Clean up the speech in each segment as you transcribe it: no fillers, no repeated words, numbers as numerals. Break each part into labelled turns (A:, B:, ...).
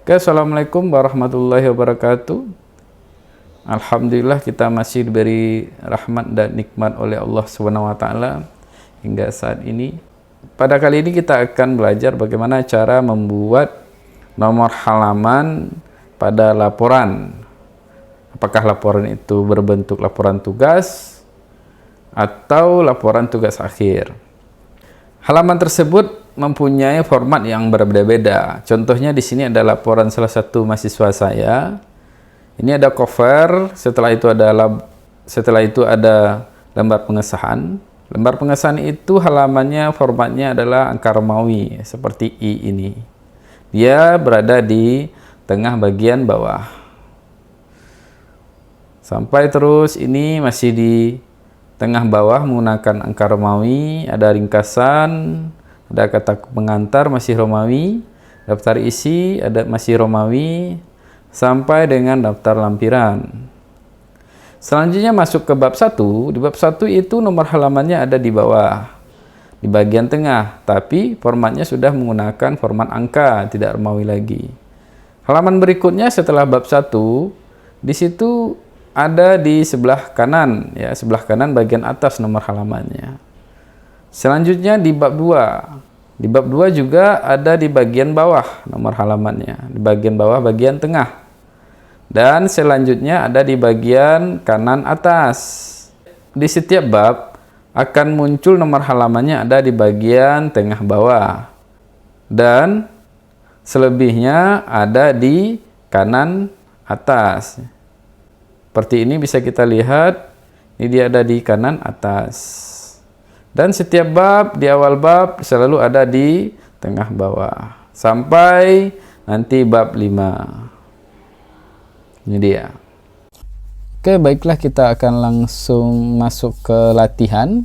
A: Oke, assalamualaikum warahmatullahi wabarakatuh. Alhamdulillah kita masih diberi rahmat dan nikmat oleh Allah SWT hingga saat ini. Pada kali ini kita akan belajar bagaimana cara membuat nomor halaman pada laporan. Apakah laporan itu berbentuk laporan tugas atau laporan tugas akhir. Halaman tersebut mempunyai format yang berbeda-beda. Contohnya di sini ada laporan salah satu mahasiswa saya. Ini ada cover, setelah itu ada lembar pengesahan. Lembar pengesahan itu halamannya formatnya adalah angka Romawi seperti I ini. Dia berada di tengah bagian bawah. Sampai terus ini masih di tengah bawah menggunakan angka Romawi, ada ringkasan, ada kata pengantar masih Romawi, daftar isi ada masih Romawi, sampai dengan daftar lampiran. Selanjutnya masuk ke bab 1. Di bab 1 itu nomor halamannya ada di bawah, di bagian tengah, tapi formatnya sudah menggunakan format angka, tidak Romawi lagi. Halaman berikutnya setelah bab 1, di situ ada di sebelah kanan, ya, sebelah kanan bagian atas nomor halamannya. Selanjutnya di bab 2. Di bab 2 juga ada di bagian bawah nomor halamannya, di bagian bawah bagian tengah. Dan selanjutnya ada di bagian kanan atas. Di setiap bab akan muncul nomor halamannya ada di bagian tengah bawah. Dan selebihnya ada di kanan atas. Seperti ini bisa kita lihat, ini dia ada di kanan atas. Dan setiap bab, di awal bab selalu ada di tengah bawah. Sampai nanti bab 5. Ini dia. Oke, baiklah kita akan langsung masuk ke latihan.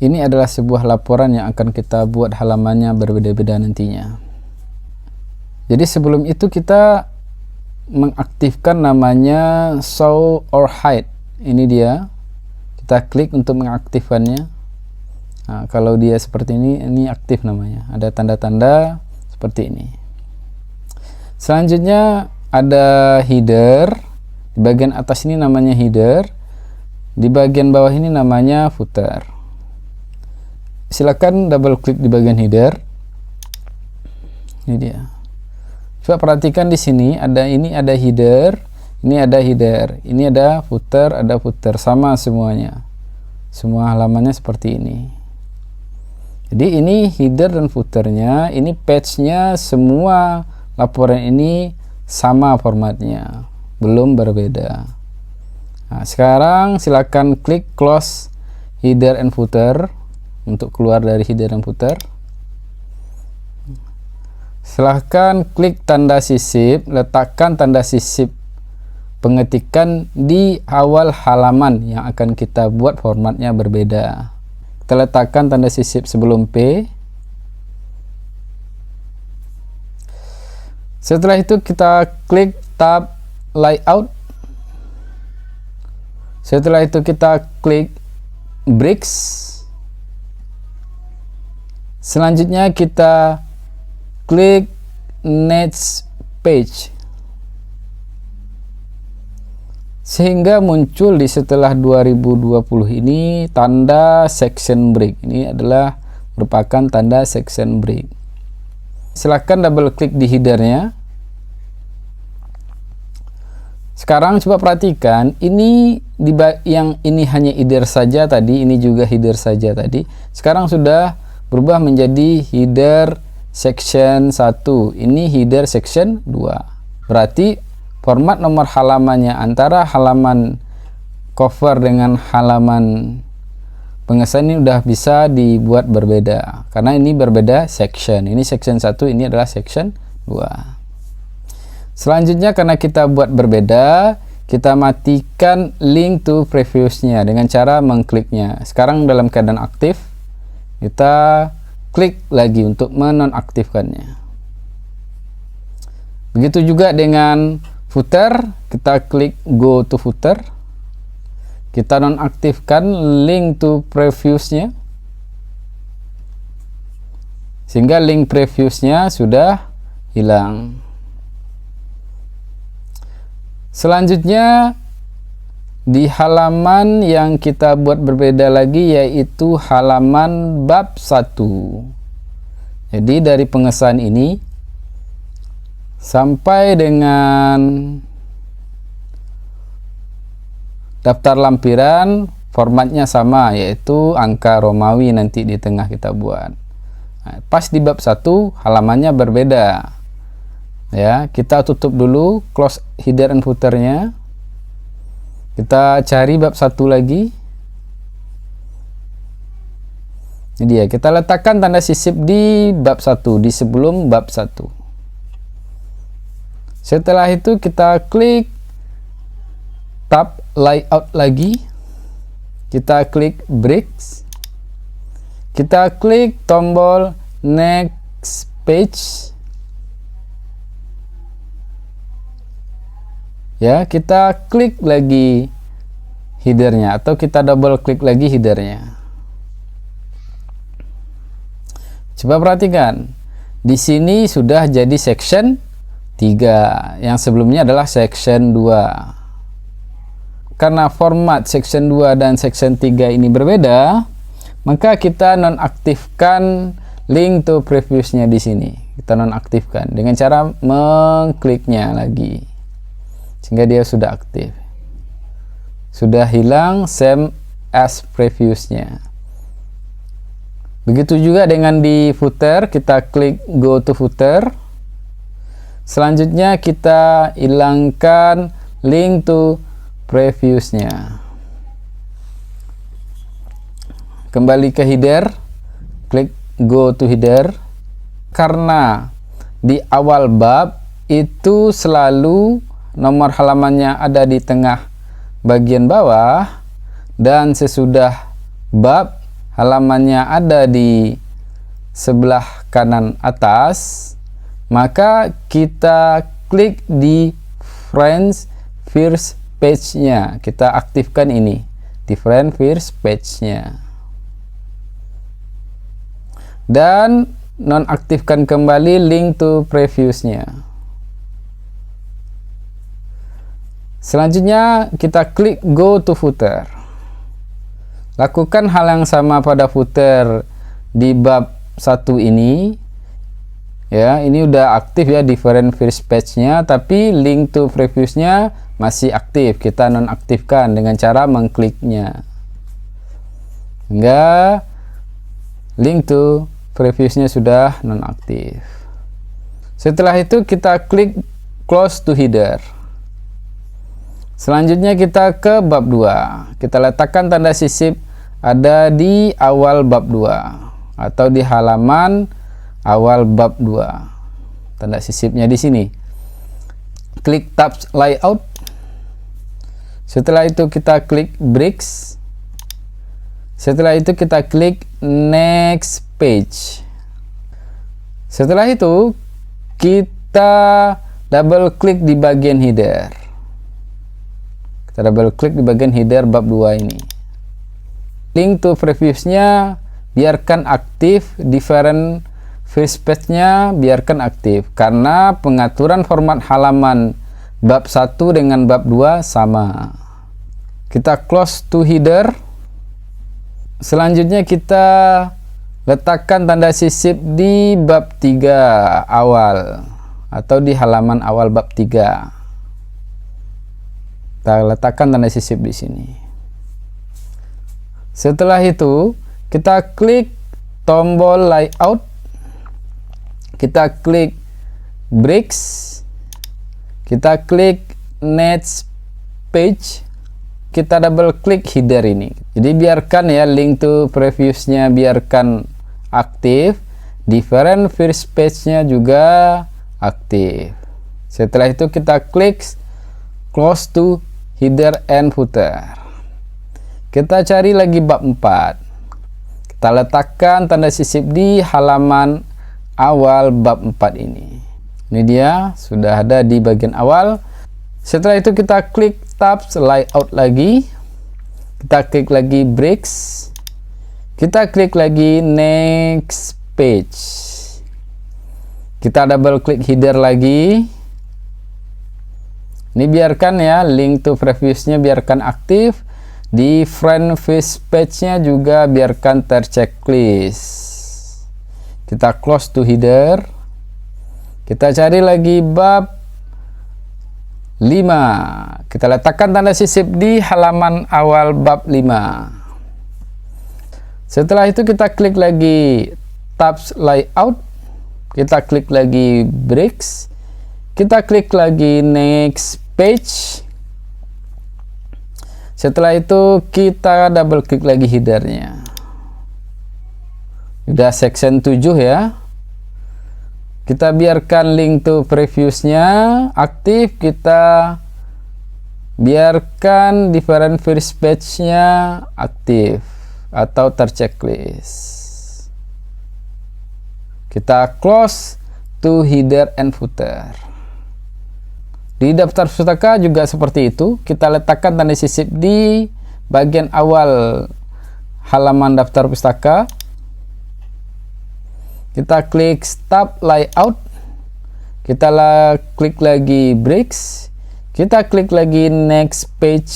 A: Ini adalah sebuah laporan yang akan kita buat halamannya berbeda-beda nantinya. Jadi sebelum itu kita mengaktifkan namanya show or hide. Ini dia. Kita klik untuk mengaktifkannya. Nah, kalau dia seperti ini aktif namanya. Ada tanda-tanda seperti ini. Selanjutnya ada header. Di bagian atas ini namanya header. Di bagian bawah ini namanya footer. Silakan double klik di bagian header. Ini dia. Coba perhatikan di sini ada header. Ini ada header, ini ada footer, sama semuanya. Semua halamannya seperti ini. Jadi ini header dan footernya, ini page-nya, semua laporan ini sama formatnya, belum berbeda. Nah, sekarang silakan klik close header and footer untuk keluar dari header dan footer. Silahkan klik tanda sisip, letakkan tanda sisip pengetikan di awal halaman yang akan kita buat formatnya berbeda. Kita letakkan tanda sisip sebelum P. Setelah itu kita klik tab layout. Setelah itu kita klik bricks. Selanjutnya kita klik next page. Sehingga muncul di setelah 2020 ini tanda section break. Ini adalah merupakan tanda section break. Silahkan double klik di headernya. Sekarang coba perhatikan, ini yang ini hanya header saja tadi, ini juga header saja tadi. Sekarang sudah berubah menjadi header section 1. Ini header section 2. Berarti format nomor halamannya antara halaman cover dengan halaman pengesahan ini udah bisa dibuat berbeda. Karena ini berbeda section. Ini section 1, ini adalah section 2. Selanjutnya karena kita buat berbeda, kita matikan link to previews-nya dengan cara mengkliknya. Sekarang dalam keadaan aktif, kita klik lagi untuk menonaktifkannya. Begitu juga dengan footer, kita klik go to footer. Kita nonaktifkan link to previews-nya. Sehingga link previews-nya sudah hilang. Selanjutnya di halaman yang kita buat berbeda lagi, yaitu halaman bab 1. Jadi dari pengesahan ini sampai dengan daftar lampiran, formatnya sama, yaitu angka Romawi nanti di tengah kita buat. Nah, pas di bab 1 halamannya berbeda. Ya, kita tutup dulu, close header and footernya. Kita cari bab 1 lagi. Ini dia, kita letakkan tanda sisip di bab 1, di sebelum bab 1. Setelah itu kita klik tab layout lagi. Kita klik bricks. Kita klik tombol next page. Ya, kita klik lagi headernya, atau kita double klik lagi headernya. Coba perhatikan, di sini sudah jadi section 3, yang sebelumnya adalah section 2. Karena format section 2 dan section 3 ini berbeda, maka kita nonaktifkan link to previous-nya di sini. Kita nonaktifkan dengan cara mengkliknya lagi, sehingga dia sudah aktif. Sudah hilang same as previous-nya. Begitu juga dengan di footer, kita klik go to footer. Selanjutnya kita hilangkan link to previous-nya. Kembali ke header, klik go to header. Karena di awal bab itu selalu nomor halamannya ada di tengah bagian bawah, dan sesudah bab halamannya ada di sebelah kanan atas, maka kita klik di friends first page-nya. Kita aktifkan ini, different first page-nya, dan nonaktifkan kembali link to previous-nya. Selanjutnya kita klik go to footer. Lakukan hal yang sama pada footer di bab 1 ini. Ya, ini udah aktif ya different first page-nya, tapi link to previous-nya masih aktif. Kita nonaktifkan dengan cara mengkliknya, hingga link to previous-nya sudah nonaktif. Setelah itu kita klik close to header. Selanjutnya kita ke bab 2. Kita letakkan tanda sisip ada di awal bab 2 atau di halaman awal bab 2. Tanda sisipnya di sini. Klik tab layout. Setelah itu kita klik bricks. Setelah itu kita klik next page. Setelah itu kita double klik di bagian header. Kita double klik di bagian header bab 2 ini. Link to previous-nya biarkan aktif, different first page-nya biarkan aktif, karena pengaturan format halaman bab 1 dengan bab 2 sama. Kita close to header. Selanjutnya kita letakkan tanda sisip di bab 3 awal atau di halaman awal bab 3. Kita letakkan tanda sisip di sini. Setelah itu kita klik tombol layout. Kita klik bricks. Kita klik next page. Kita double klik header ini. Jadi biarkan ya link to previous-nya biarkan aktif, different first page-nya juga aktif. Setelah itu kita klik close to header and footer. Kita cari lagi bab 4. Kita letakkan tanda sisip di halaman awal bab 4 ini. Ini dia, sudah ada di bagian awal. Setelah itu kita klik tab layout lagi. Kita klik lagi bricks. Kita klik lagi next page. Kita double klik header lagi. Ini biarkan ya, link to previousnya biarkan aktif. Di front face page-nya juga biarkan terchecklist. Kita close to header. Kita cari lagi bab 5. Kita letakkan tanda sisip di halaman awal bab 5. Setelah itu kita klik lagi tabs layout. Kita klik lagi breaks. Kita klik lagi next page. Setelah itu kita double klik lagi headernya. Udah section 7 ya. Kita biarkan link to previousnya aktif. Kita biarkan different first page-nya aktif atau terchecklist. Kita close to header and footer. Di daftar pustaka juga seperti itu. Kita letakkan tanda sisip di bagian awal halaman daftar pustaka. Kita klik stop layout. Kita klik lagi breaks. Kita klik lagi next page.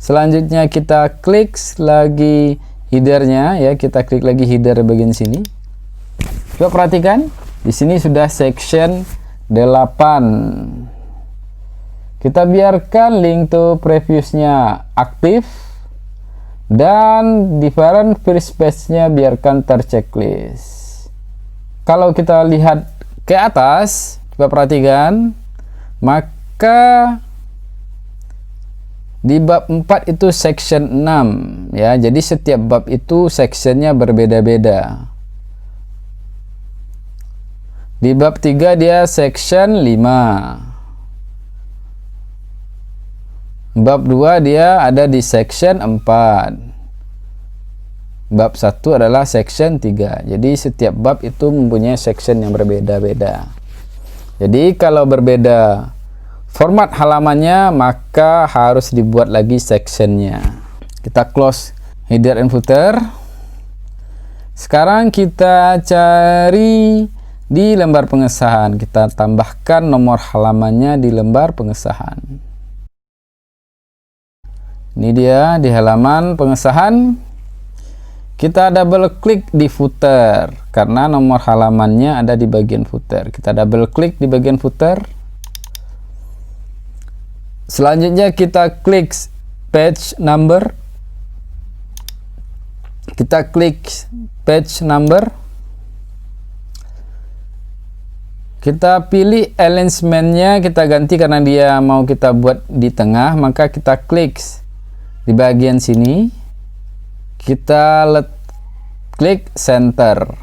A: Selanjutnya kita klik lagi headernya ya. Kita klik lagi header bagian sini. Coba perhatikan. Di sini sudah section 8. Kita biarkan link to previousnya aktif dan different first page-nya biarkan terchecklist. Kalau kita lihat ke atas, coba perhatikan, maka di bab 4 itu section 6 ya. Jadi setiap bab itu sectionnya berbeda-beda. Di bab 3 dia section 5. Bab 2 dia ada di section 4. Bab 1 adalah section 3. Jadi setiap bab itu mempunyai section yang berbeda-beda. Jadi kalau berbeda format halamannya, maka harus dibuat lagi sectionnya. Kita close header and footer. Sekarang kita cari di lembar pengesahan. Kita tambahkan nomor halamannya di lembar pengesahan. Ini dia di halaman pengesahan. Kita double klik di footer karena nomor halamannya ada di bagian footer. Kita double klik di bagian footer. Selanjutnya kita klik page number. Kita klik page number. Kita pilih alignment-nya, kita ganti karena dia mau kita buat di tengah, maka kita klik di bagian sini. Kita klik center.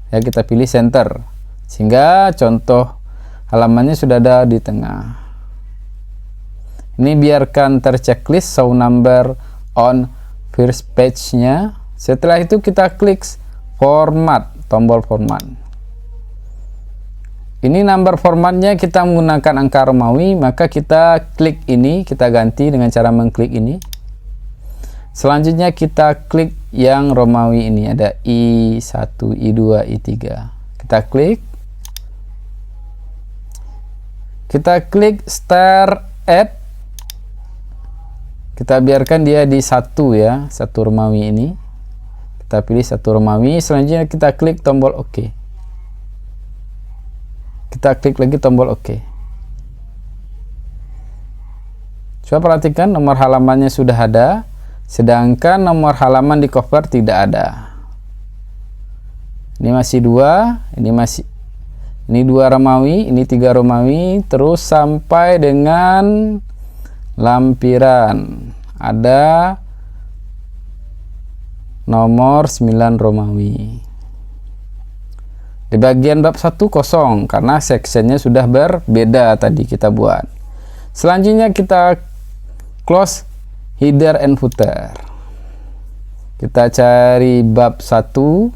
A: Ya, kita pilih center. Sehingga contoh halamannya sudah ada di tengah. Ini biarkan terchecklist show number on first page-nya. Setelah itu kita klik format, tombol format. Ini number formatnya kita menggunakan angka Romawi, maka kita klik ini, kita ganti dengan cara mengklik ini. Selanjutnya kita klik yang Romawi ini, ada I1, I2, I3. Kita klik. Kita klik start add. Kita biarkan dia di 1 ya, 1 Romawi ini. Kita pilih 1 Romawi, selanjutnya kita klik tombol OK. Kita klik lagi tombol OK. Coba perhatikan nomor halamannya sudah ada, sedangkan nomor halaman di cover tidak ada. Ini masih 2, ini 2 Romawi, ini 3 Romawi, terus sampai dengan lampiran ada nomor 9 Romawi. Di bagian bab 1 kosong karena sectionnya sudah berbeda tadi kita buat. Selanjutnya kita close header and footer. Kita cari bab 1.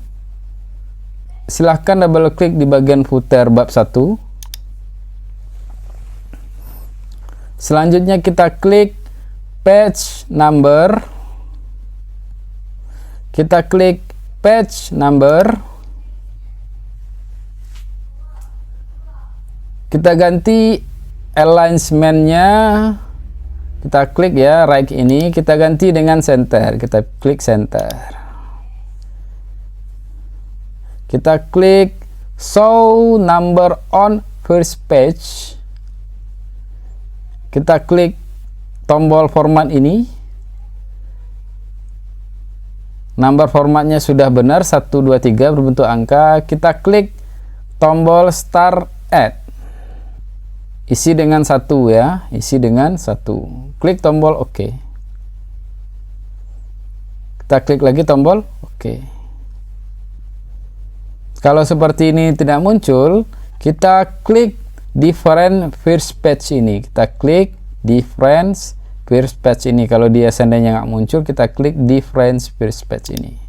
A: Silahkan double klik di bagian footer bab 1. Selanjutnya kita klik page number. Kita klik page number. Kita ganti alignment-nya, kita klik ya right ini, kita ganti dengan center, kita klik center. Kita klik show number on first page, kita klik tombol format ini, number formatnya sudah benar 1, 2, 3 berbentuk angka. Kita klik tombol start add, isi dengan 1 ya, isi dengan 1, klik tombol OK. Kita klik lagi tombol OK. Kalau seperti ini tidak muncul, kita klik different first page ini, kita klik different first page ini. Kalau dia seandainya nggak muncul, kita klik different first page ini,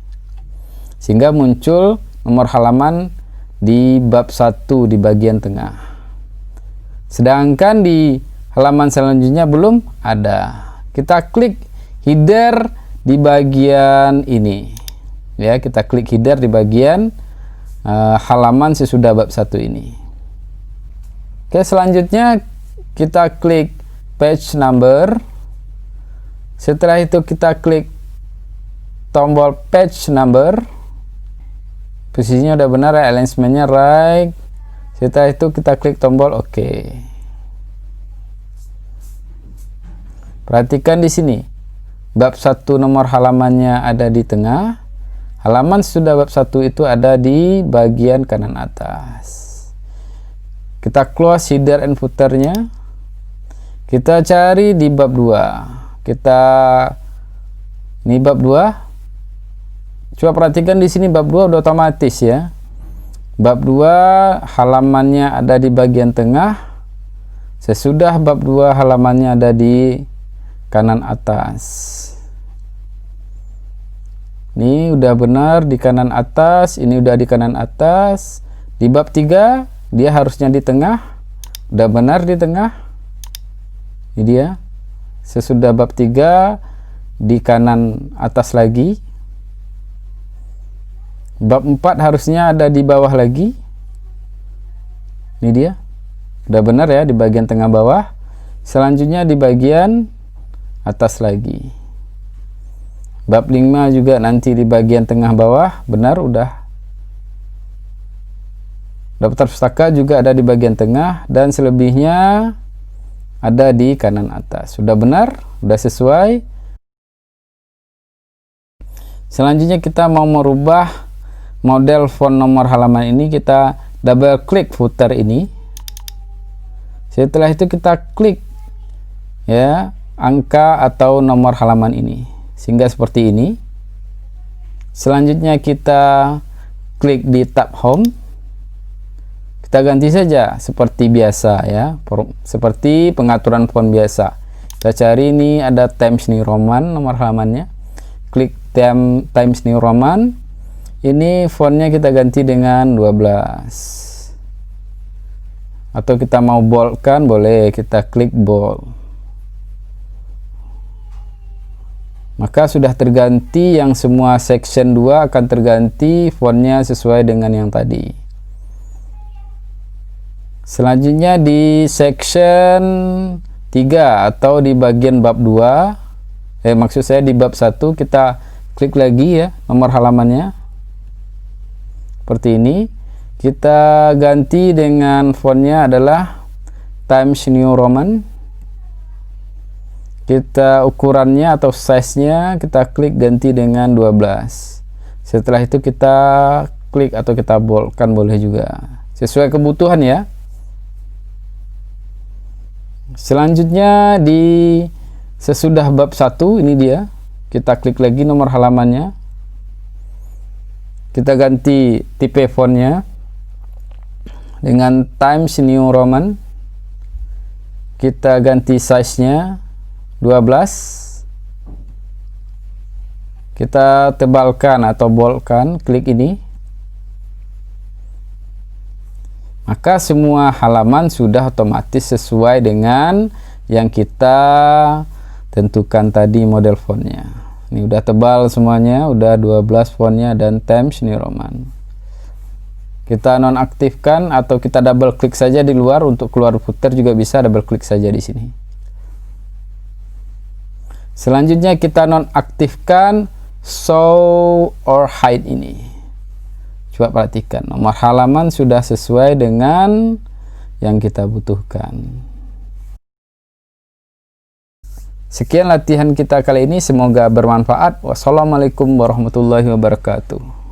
A: sehingga muncul nomor halaman di bab 1 di bagian tengah. Sedangkan di halaman selanjutnya belum ada. Kita klik header di bagian ini ya, kita klik header di bagian halaman sesudah bab 1 ini. Oke, selanjutnya kita klik page number. Setelah itu kita klik tombol page number, posisinya udah benar ya, alignment-nya right. Setelah itu kita klik tombol OK. Perhatikan di sini, bab 1 nomor halamannya ada di tengah, halaman sudah bab 1 itu ada di bagian kanan atas. Kita close header and footer-nya. Kita cari di bab 2. Ini bab 2. Coba perhatikan di sini, bab 2 udah otomatis ya. Bab 2 halamannya ada di bagian tengah. Sesudah bab 2 halamannya ada di kanan atas. Ini udah benar di kanan atas, ini udah di kanan atas. Di bab 3 dia harusnya di tengah, udah benar di tengah. Ini dia. Sesudah bab 3 di kanan atas lagi. Bab 4 harusnya ada di bawah lagi. Ini dia. Udah benar ya di bagian tengah bawah. Selanjutnya di bagian atas lagi. Bab 5 juga nanti di bagian tengah bawah, benar udah. Daftar pustaka juga ada di bagian tengah, dan selebihnya ada di kanan atas. Sudah benar, sudah sesuai. Selanjutnya kita mau merubah model font nomor halaman ini, kita double klik footer ini. Setelah itu kita klik ya angka atau nomor halaman ini, sehingga seperti ini. Selanjutnya kita klik di tab home, kita ganti saja seperti biasa ya, seperti pengaturan font biasa. Kita cari ini ada Times New Roman nomor halamannya, klik Times New Roman. Ini fontnya kita ganti dengan 12, atau kita mau boldkan boleh, kita klik bold. Maka sudah terganti, yang semua section 2 akan terganti fontnya sesuai dengan yang tadi. Selanjutnya di section 3 atau di bagian bab 2, maksud saya di bab 1, kita klik lagi ya nomor halamannya. Seperti ini. Kita ganti dengan fontnya adalah Times New Roman. Kita ukurannya atau size-nya kita klik ganti dengan 12. Setelah itu kita klik atau kita boldkan boleh juga, sesuai kebutuhan ya. Selanjutnya di sesudah bab 1 ini dia, kita klik lagi nomor halamannya. Kita ganti tipe fontnya dengan Times New Roman. Kita ganti size-nya 12. Kita tebalkan atau boldkan, klik ini. Maka semua halaman sudah otomatis sesuai dengan yang kita tentukan tadi model fontnya. Ini udah tebal semuanya, udah 12 fontnya dan Times New Roman. Kita nonaktifkan atau kita double klik saja di luar. Untuk keluar footer juga bisa double klik saja di sini. Selanjutnya kita nonaktifkan show or hide ini. Coba perhatikan, nomor halaman sudah sesuai dengan yang kita butuhkan. Sekian latihan kita kali ini, semoga bermanfaat. Wassalamualaikum warahmatullahi wabarakatuh.